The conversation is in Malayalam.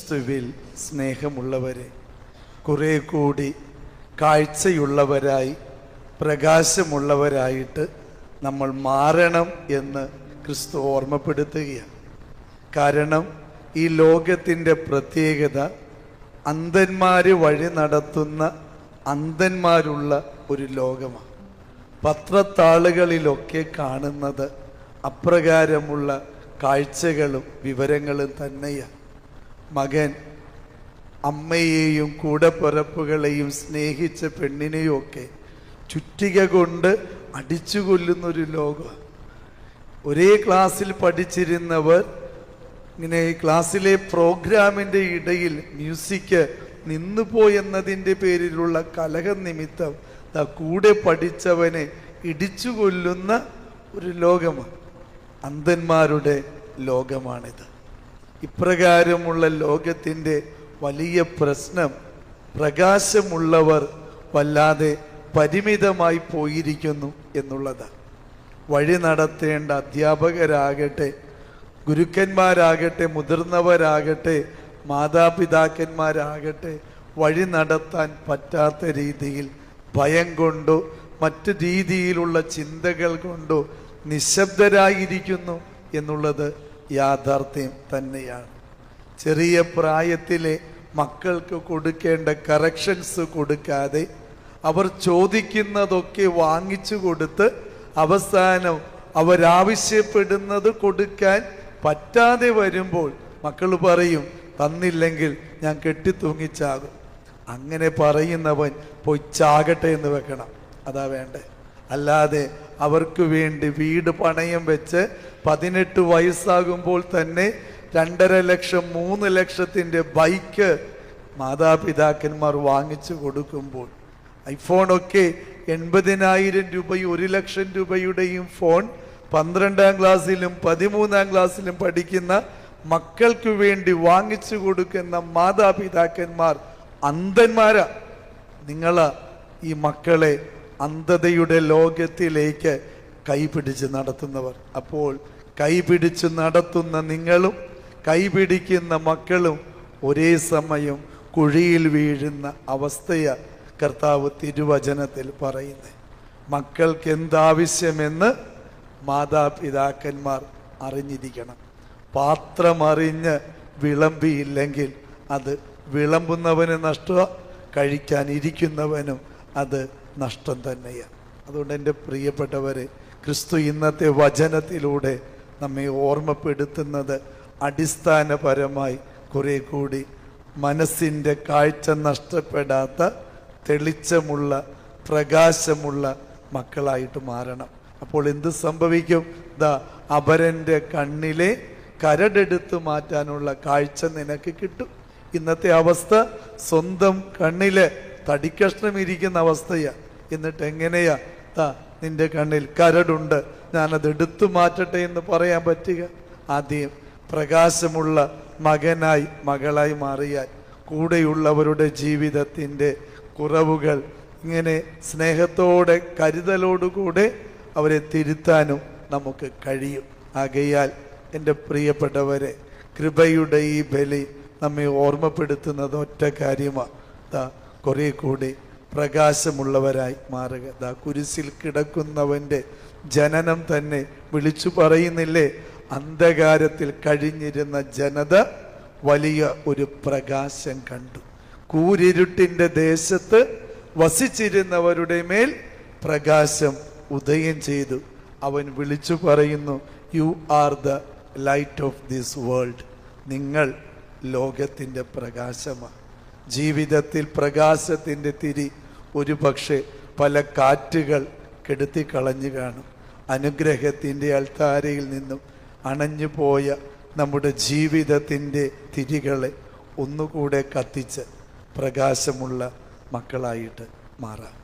ക്രിസ്തുവിൽ സ്നേഹമുള്ളവരെ, കുറേ കൂടി കാഴ്ചയുള്ളവരായി പ്രകാശമുള്ളവരായിട്ട് നമ്മൾ മാറണം എന്ന് ക്രിസ്തു ഓർമ്മപ്പെടുത്തുകയാണ്. കാരണം ഈ ലോകത്തിൻ്റെ പ്രത്യേകത അന്ധന്മാർ വഴി നടത്തുന്ന അന്ധന്മാരുള്ള ഒരു ലോകമാണ്. പത്രത്താളുകളിലൊക്കെ കാണുന്നത് അപ്രകാരമുള്ള കാഴ്ചകളും വിവരങ്ങളും തന്നെയാണ്. മകൻ അമ്മയെയും കൂടപ്പിറപ്പുകളെയും സ്നേഹിച്ച പെണ്ണിനെയും ഒക്കെ ചുറ്റിക കൊണ്ട് അടിച്ചു കൊല്ലുന്നൊരു ലോകം. ഒരേ ക്ലാസ്സിൽ പഠിച്ചിരുന്നവർ ഇങ്ങനെ ക്ലാസ്സിലെ പ്രോഗ്രാമിൻ്റെ ഇടയിൽ മ്യൂസിക് നിന്നുപോയെന്നതിൻ്റെ പേരിലുള്ള കലഹം നിമിത്തം കൂടെ പഠിച്ചവനെ ഇടിച്ചു കൊല്ലുന്ന ഒരു ലോകമാണ്. അന്ധന്മാരുടെ ലോകമാണിത്. ഇപ്രകാരമുള്ള ലോകത്തിൻ്റെ വലിയ പ്രശ്നം പ്രകാശമുള്ളവർ വല്ലാതെ പരിമിതമായി പോയിരിക്കുന്നു എന്നുള്ളതാണ്. വഴി നടത്തേണ്ട അധ്യാപകരാകട്ടെ, ഗുരുക്കന്മാരാകട്ടെ, മുതിർന്നവരാകട്ടെ, മാതാപിതാക്കന്മാരാകട്ടെ, വഴി നടത്താൻ പറ്റാത്ത രീതിയിൽ ഭയം കൊണ്ടോ മറ്റു രീതിയിലുള്ള ചിന്തകൾ കൊണ്ടോ നിശബ്ദരായിരിക്കുന്നു എന്നുള്ളത് യാഥാർത്ഥ്യം തന്നെയാണ്. ചെറിയ പ്രായത്തിലെ മക്കൾക്ക് കൊടുക്കേണ്ട കറക്ഷൻസ് കൊടുക്കാതെ അവർ ചോദിക്കുന്നതൊക്കെ വാങ്ങിച്ചു കൊടുത്ത് അവസാനം അവരാവശ്യപ്പെടുന്നത് കൊടുക്കാൻ പറ്റാതെ വരുമ്പോൾ മക്കൾ പറയും, തന്നില്ലെങ്കിൽ ഞാൻ കെട്ടിത്തൂങ്ങിച്ചാകും. അങ്ങനെ പറയുന്നവൻ പോയി ചാകട്ടെ എന്ന് വെക്കണം. അതാ വേണ്ടേ. അല്ലാതെ അവർക്ക് വേണ്ടി വീട് പണയം വെച്ച് 18 വയസ്സാകുമ്പോൾ തന്നെ 2.5 ലക്ഷം 3 ലക്ഷത്തിൻ്റെ ബൈക്ക് മാതാപിതാക്കന്മാർ വാങ്ങിച്ചു കൊടുക്കുമ്പോൾ, ഐഫോണൊക്കെ 80,000 രൂപയും 1 ലക്ഷം രൂപയുടെയും ഫോൺ 12ാം ക്ലാസ്സിലും 13ാം ക്ലാസ്സിലും പഠിക്കുന്ന മക്കൾക്ക് വേണ്ടി വാങ്ങിച്ചു കൊടുക്കുന്ന മാതാപിതാക്കന്മാർ അന്ധന്മാരാ. നിങ്ങൾ ഈ മക്കളെ അന്ധതയുടെ ലോകത്തിലേക്ക് കൈപിടിച്ച് നടത്തുന്നവർ. അപ്പോൾ കൈപിടിച്ച് നടത്തുന്ന നിങ്ങളും കൈപിടിക്കുന്ന മക്കളും ഒരേ സമയം കുഴിയിൽ വീഴുന്ന അവസ്ഥയാ കർത്താവ് തിരുവചനത്തിൽ പറയുന്നത്. മക്കൾക്ക് എന്താവശ്യമെന്ന് മാതാപിതാക്കന്മാർ അറിഞ്ഞിരിക്കണം. പാത്രമറിഞ്ഞ് വിളമ്പിയില്ലെങ്കിൽ അത് വിളമ്പുന്നവന് നഷ്ടം, കഴിക്കാനിരിക്കുന്നവനും അത് നഷ്ടം തന്നെയാണ്. അതുകൊണ്ട് എൻ്റെ പ്രിയപ്പെട്ടവരെ, ക്രിസ്തു ഇന്നത്തെ വചനത്തിലൂടെ നമ്മെ ഓർമ്മപ്പെടുത്തുന്നത് അടിസ്ഥാനപരമായി കുറെ കൂടി മനസ്സിൻ്റെ കാഴ്ച നഷ്ടപ്പെടാത്ത തെളിച്ചമുള്ള പ്രകാശമുള്ള മക്കളായിട്ട് മാറണം. അപ്പോൾ എന്ത് സംഭവിക്കും? അപരൻ്റെ കണ്ണിലെ കരടെടുത്ത് മാറ്റാനുള്ള കാഴ്ച നിനക്ക് കിട്ടും. ഇന്നത്തെ അവസ്ഥ സ്വന്തം കണ്ണിലെ തടിക്കഷ്ണം ഇരിക്കുന്ന അവസ്ഥയാ. എന്നിട്ട് എങ്ങനെയാ നിന്റെ കണ്ണിൽ കരടുണ്ട്, ഞാനത് എടുത്തു മാറ്റട്ടെ എന്ന് പറയാൻ പറ്റുക? ആദ്യം പ്രകാശമുള്ള മകനായി മകളായി മാറിയാൽ കൂടെയുള്ളവരുടെ ജീവിതത്തിൻ്റെ കുറവുകൾ ഇങ്ങനെ സ്നേഹത്തോടെ കരുതലോടുകൂടെ അവരെ തിരുത്താനും നമുക്ക് കഴിയും. ആകയാൽ എൻ്റെ പ്രിയപ്പെട്ടവരെ, കൃപയുടെ ഈ ബലി നമ്മെ ഓർമ്മപ്പെടുത്തുന്നത് ഒറ്റ കാര്യമാണ്. കുറേ കൂടി പ്രകാശമുള്ളവരായി മാറുക. കുരിശിൽ കിടക്കുന്നവൻ്റെ ജനനം തന്നെ വിളിച്ചു പറയുന്നില്ലേ? അന്ധകാരത്തിൽ കഴിഞ്ഞിരുന്ന ജനത വലിയ ഒരു പ്രകാശം കണ്ടു. കൂരിരുട്ടിൻ്റെ ദേശത്ത് വസിച്ചിരുന്നവരുടെ മേൽ പ്രകാശം ഉദയം ചെയ്തു. അവൻ വിളിച്ചു പറയുന്നു, you are the light of this world. നിങ്ങൾ ലോകത്തിൻ്റെ പ്രകാശമാണ്. ജീവിതത്തിൽ പ്രകാശത്തിൻ്റെ തിരി ഒരു പക്ഷേ പല കാറ്റുകൾ കെടുത്തിക്കളഞ്ഞു കാണും. അനുഗ്രഹത്തിൻ്റെ അൾത്താരയിൽ നിന്നും അണഞ്ഞു പോയ നമ്മുടെ ജീവിതത്തിൻ്റെ തിരികളെ ഒന്നുകൂടെ കത്തിച്ച് പ്രകാശമുള്ള മക്കളായിട്ട് മാറാം.